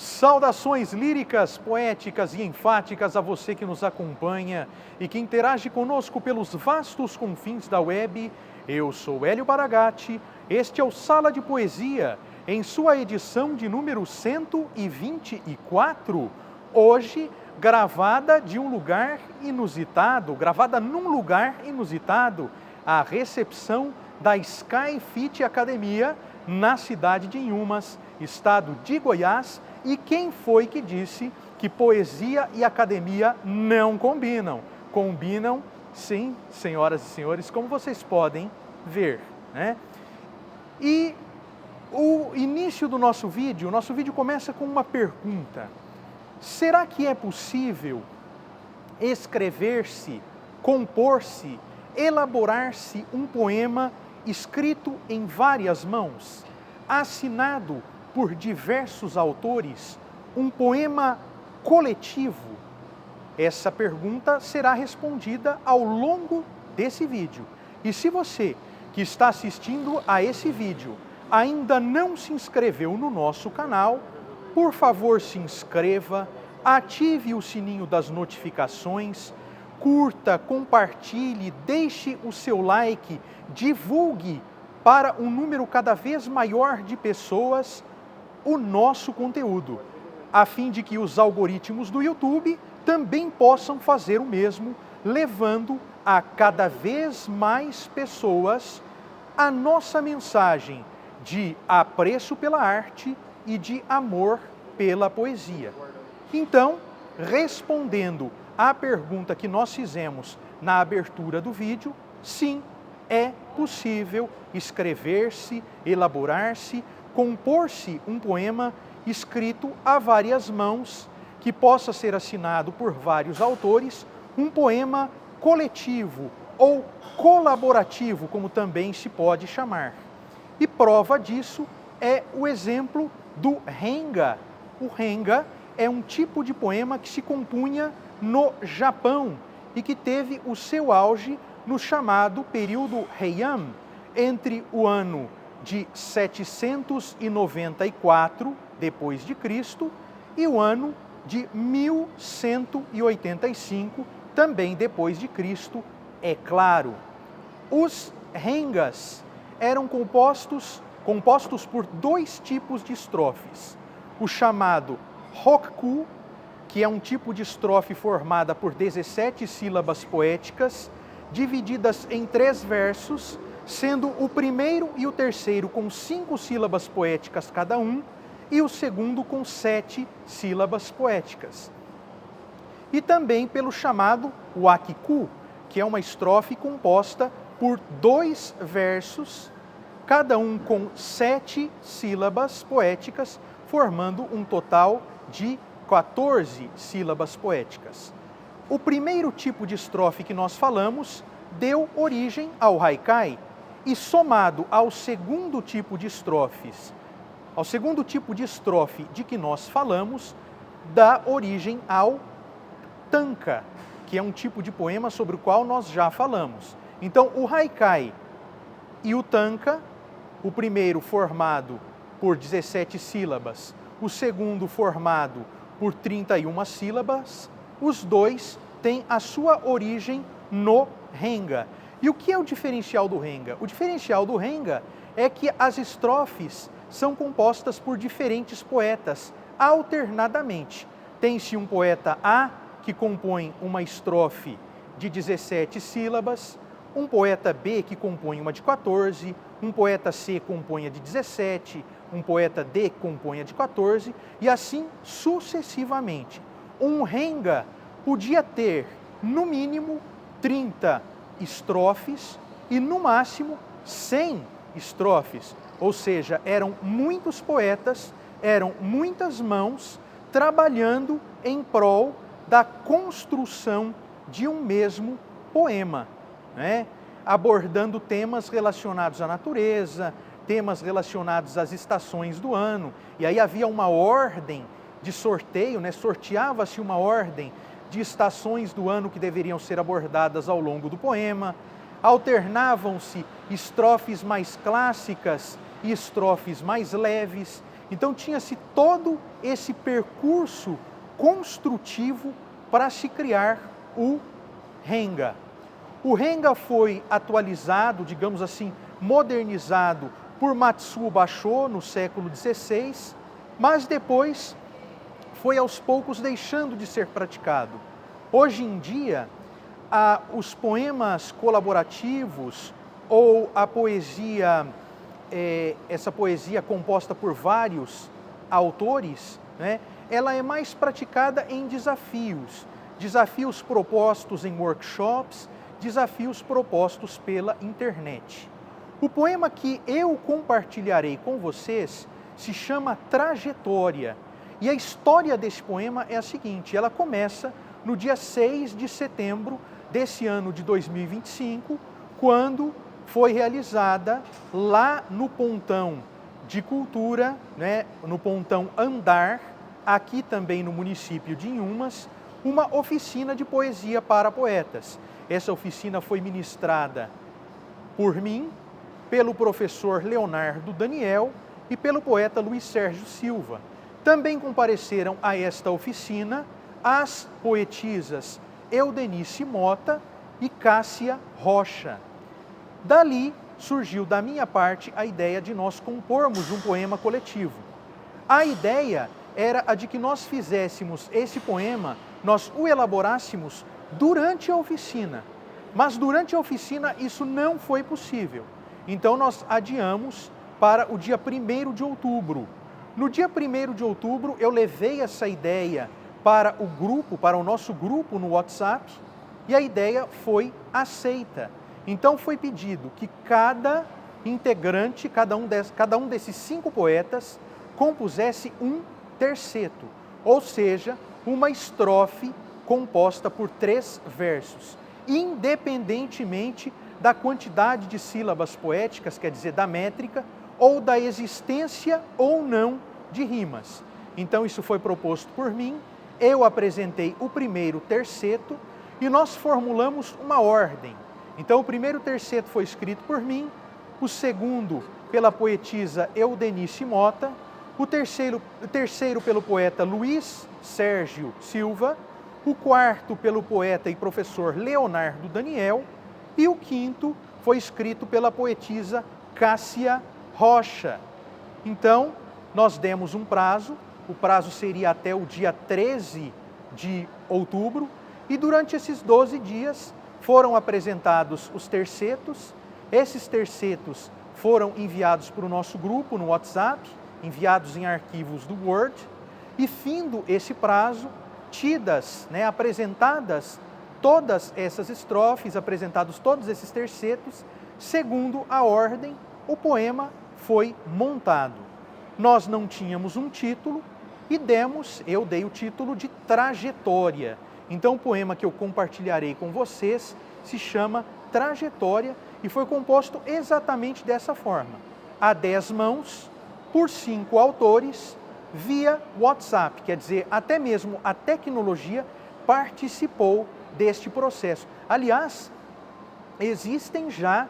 Saudações líricas, poéticas e enfáticas a você que nos acompanha e que interage conosco pelos vastos confins da web. Eu sou Hélio Baragatti, este é o Sala de Poesia, em sua edição de número 124, hoje gravada num lugar inusitado, a recepção da Sky Fit Academia na cidade de Inhumas, estado de Goiás. E quem foi que disse que poesia e academia não combinam? Combinam, sim, senhoras e senhores, como vocês podem ver, né? E o início do nosso vídeo começa com uma pergunta. Será que é possível escrever-se, compor-se, elaborar-se um poema escrito em várias mãos, assinado por diversos autores, um poema coletivo? Essa pergunta será respondida ao longo desse vídeo. E se você que está assistindo a esse vídeo ainda não se inscreveu no nosso canal, por favor se inscreva, ative o sininho das notificações, curta, compartilhe, deixe o seu like, divulgue para um número cada vez maior de pessoas o nosso conteúdo, a fim de que os algoritmos do YouTube também possam fazer o mesmo, levando a cada vez mais pessoas a nossa mensagem de apreço pela arte e de amor pela poesia. Então, respondendo à pergunta que nós fizemos na abertura do vídeo, sim, é possível escrever-se, elaborar-se, compor-se um poema escrito a várias mãos, que possa ser assinado por vários autores, um poema coletivo ou colaborativo, como também se pode chamar. E prova disso é o exemplo do Renga. O Renga é um tipo de poema que se compunha no Japão e que teve o seu auge no chamado período Heian, entre o ano de 794 depois de Cristo e o ano de 1185 também depois de Cristo, é claro. Os rengas eram compostos por dois tipos de estrofes. O chamado hokku, que é um tipo de estrofe formada por 17 sílabas poéticas, divididas em 3 versos, sendo o primeiro e o terceiro com 5 sílabas poéticas cada um, e o segundo com 7 sílabas poéticas. E também pelo chamado wakiku, que é uma estrofe composta por 2 versos, cada um com 7 sílabas poéticas, formando um total de 14 sílabas poéticas. O primeiro tipo de estrofe que nós falamos deu origem ao haikai, e somado ao segundo tipo de estrofe de que nós falamos, dá origem ao tanka, que é um tipo de poema sobre o qual nós já falamos. Então, o haikai e o tanka, o primeiro formado por 17 sílabas, o segundo formado por 31 sílabas, os dois têm a sua origem no renga. E o que é o diferencial do renga? O diferencial do renga é que as estrofes são compostas por diferentes poetas, alternadamente. Tem-se um poeta A, que compõe uma estrofe de 17 sílabas, um poeta B, que compõe uma de 14, um poeta C compõe a de 17, um poeta D compõe a de 14, e assim sucessivamente. Um renga podia ter, no mínimo, 30 estrofes e, no máximo, 100 estrofes. Ou seja, eram muitos poetas, eram muitas mãos trabalhando em prol da construção de um mesmo poema, né? Abordando temas relacionados à natureza, temas relacionados às estações do ano. E aí havia uma ordem de sorteio, né? Sorteava-se uma ordem de estações do ano que deveriam ser abordadas ao longo do poema. Alternavam-se estrofes mais clássicas e estrofes mais leves, Então tinha-se todo esse percurso construtivo para se criar o Renga. O Renga foi atualizado, digamos assim, modernizado por Matsuo Basho no século XVI, mas depois foi aos poucos deixando de ser praticado. Hoje em dia, os poemas colaborativos ou a poesia, essa poesia composta por vários autores, né, ela é mais praticada em desafios, desafios propostos em workshops, desafios propostos pela internet. O poema que eu compartilharei com vocês se chama Trajetória. E a história desse poema é a seguinte: ela começa no dia 6 de setembro desse ano de 2025, quando foi realizada lá no Pontão de Cultura, né, no Pontão Andar, aqui também no município de Inhumas, uma oficina de poesia para poetas. Essa oficina foi ministrada por mim, pelo professor Leonardo Daniel e pelo poeta Luiz Sérgio Silva. Também compareceram a esta oficina as poetisas Eudenice Mota e Cássia Rocha. Dali surgiu da minha parte a ideia de nós compormos um poema coletivo. A ideia era a de que nós fizéssemos esse poema, nós o elaborássemos durante a oficina. Mas durante a oficina isso não foi possível. Então nós adiamos para o dia 1º de outubro. No dia 1º de outubro eu levei essa ideia para o grupo, para o nosso grupo no WhatsApp, e a ideia foi aceita. Então foi pedido que cada integrante, cada um desses 5 poetas, compusesse um terceto, ou seja, uma estrofe composta por 3 versos, independentemente da quantidade de sílabas poéticas, quer dizer, da métrica, ou da existência ou não de rimas. Então isso foi proposto por mim, eu apresentei o primeiro terceto e nós formulamos uma ordem. Então o primeiro terceto foi escrito por mim, o segundo pela poetisa Eudenice Mota, o terceiro pelo poeta Luiz Sérgio Silva, o quarto pelo poeta e professor Leonardo Daniel e o quinto foi escrito pela poetisa Cássia Rocha. Então, nós demos um prazo, o prazo seria até o dia 13 de outubro, e durante esses 12 dias foram apresentados os tercetos. Esses tercetos foram enviados para o nosso grupo no WhatsApp, enviados em arquivos do Word, e findo esse prazo, apresentadas todas essas estrofes, apresentados todos esses tercetos, segundo a ordem, o poema foi montado. Nós não tínhamos um título e eu dei o título de Trajetória. Então o poema que eu compartilharei com vocês se chama Trajetória e foi composto exatamente dessa forma, a 10 mãos, por 5 autores, via WhatsApp, quer dizer, até mesmo a tecnologia participou deste processo. Aliás, existem já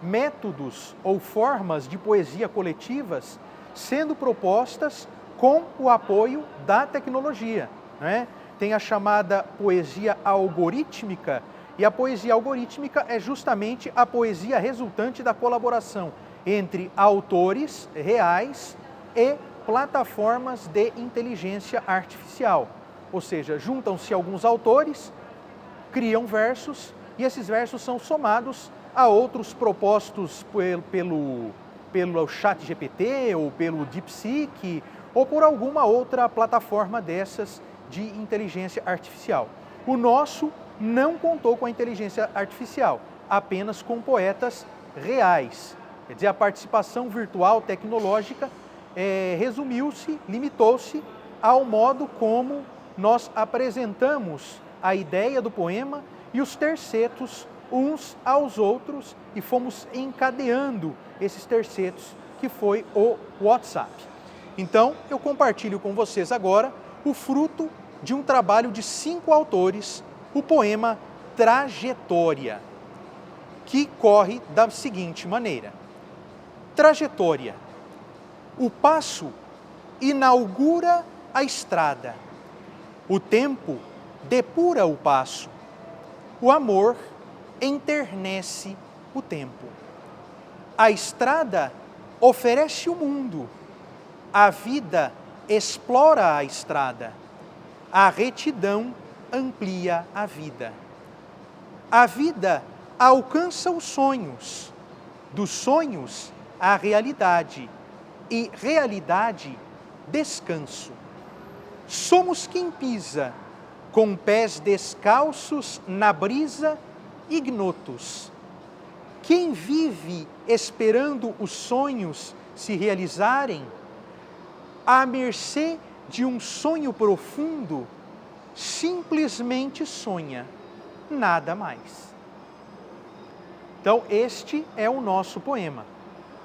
métodos ou formas de poesia coletivas sendo propostas com o apoio da tecnologia, né? Tem a chamada poesia algorítmica, e a poesia algorítmica é justamente a poesia resultante da colaboração entre autores reais e plataformas de inteligência artificial. Ou seja, juntam-se alguns autores, criam versos e esses versos são somados a outros propostos pelo ChatGPT ou pelo DeepSeek ou por alguma outra plataforma dessas de inteligência artificial. O nosso não contou com a inteligência artificial, apenas com poetas reais. Quer dizer, a participação virtual tecnológica limitou-se ao modo como nós apresentamos a ideia do poema e os tercetos uns aos outros e fomos encadeando esses tercetos, que foi o WhatsApp. Então, eu compartilho com vocês agora o fruto de um trabalho de 5 autores, o poema Trajetória, que corre da seguinte maneira. Trajetória. O passo inaugura a estrada. O tempo depura o passo. O amor enternece o tempo. A estrada oferece o mundo. A vida explora a estrada. A retidão amplia a vida. A vida alcança os sonhos. Dos sonhos, a realidade. E realidade, descanso. Somos quem pisa, com pés descalços na brisa, ignotos. Quem vive esperando os sonhos se realizarem, à mercê de um sonho profundo, simplesmente sonha, nada mais. Então, este é o nosso poema.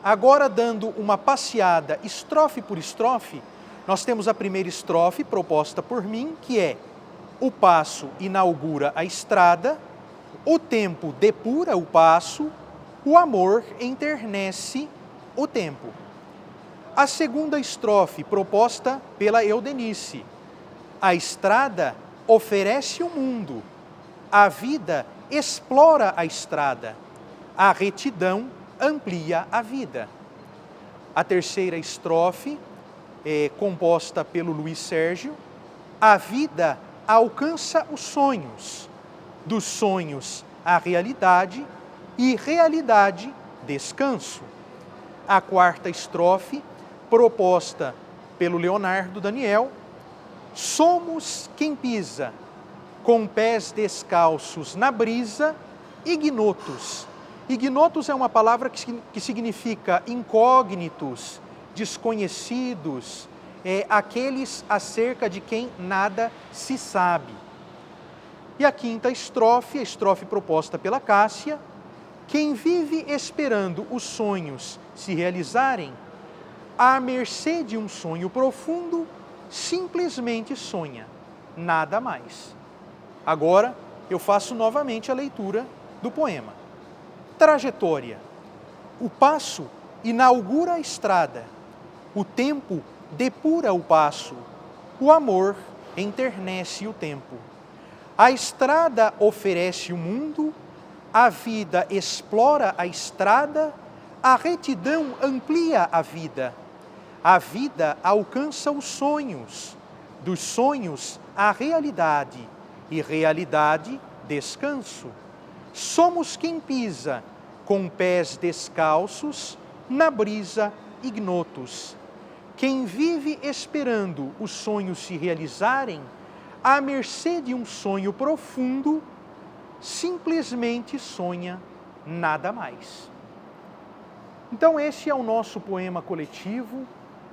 Agora, dando uma passeada estrofe por estrofe, nós temos a primeira estrofe proposta por mim, que é: o passo inaugura a estrada, o tempo depura o passo, o amor enternece o tempo. A segunda estrofe proposta pela Eudenice: a estrada oferece o mundo, a vida explora a estrada, a retidão amplia a vida. A terceira estrofe composta pelo Luiz Sérgio: a vida alcança os sonhos, dos sonhos a realidade e realidade descanso. A quarta estrofe, proposta pelo Leonardo Daniel: somos quem pisa, com pés descalços na brisa, ignotos. Ignotos é uma palavra que significa incógnitos, desconhecidos, aqueles acerca de quem nada se sabe. E a quinta estrofe, a estrofe proposta pela Cássia: quem vive esperando os sonhos se realizarem, à mercê de um sonho profundo, simplesmente sonha, nada mais. Agora eu faço novamente a leitura do poema. Trajetória. O passo inaugura a estrada. O tempo depura o passo. O amor enternece o tempo. A estrada oferece o mundo. A vida explora a estrada. A retidão amplia a vida. A vida alcança os sonhos. Dos sonhos, a realidade. E realidade, descanso. Somos quem pisa, com pés descalços, na brisa, ignotos. Quem vive esperando os sonhos se realizarem, à mercê de um sonho profundo, simplesmente sonha, nada mais. Então, esse é o nosso poema coletivo,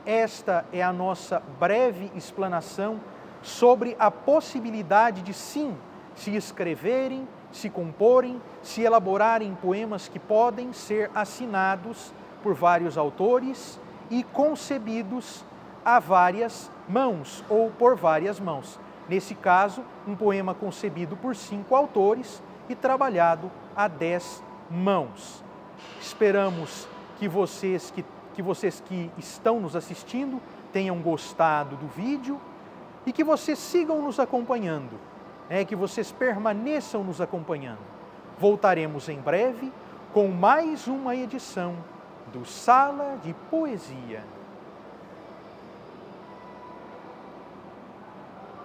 esta é a nossa breve explanação sobre a possibilidade de, sim, se escreverem, se comporem, se elaborarem poemas que podem ser assinados por vários autores e concebidos a várias mãos ou por várias mãos. Nesse caso, um poema concebido por 5 autores e trabalhado a 10 mãos. Esperamos que vocês que estão nos assistindo tenham gostado do vídeo e que vocês sigam nos acompanhando, que vocês permaneçam nos acompanhando. Voltaremos em breve com mais uma edição do Sala de Poesia.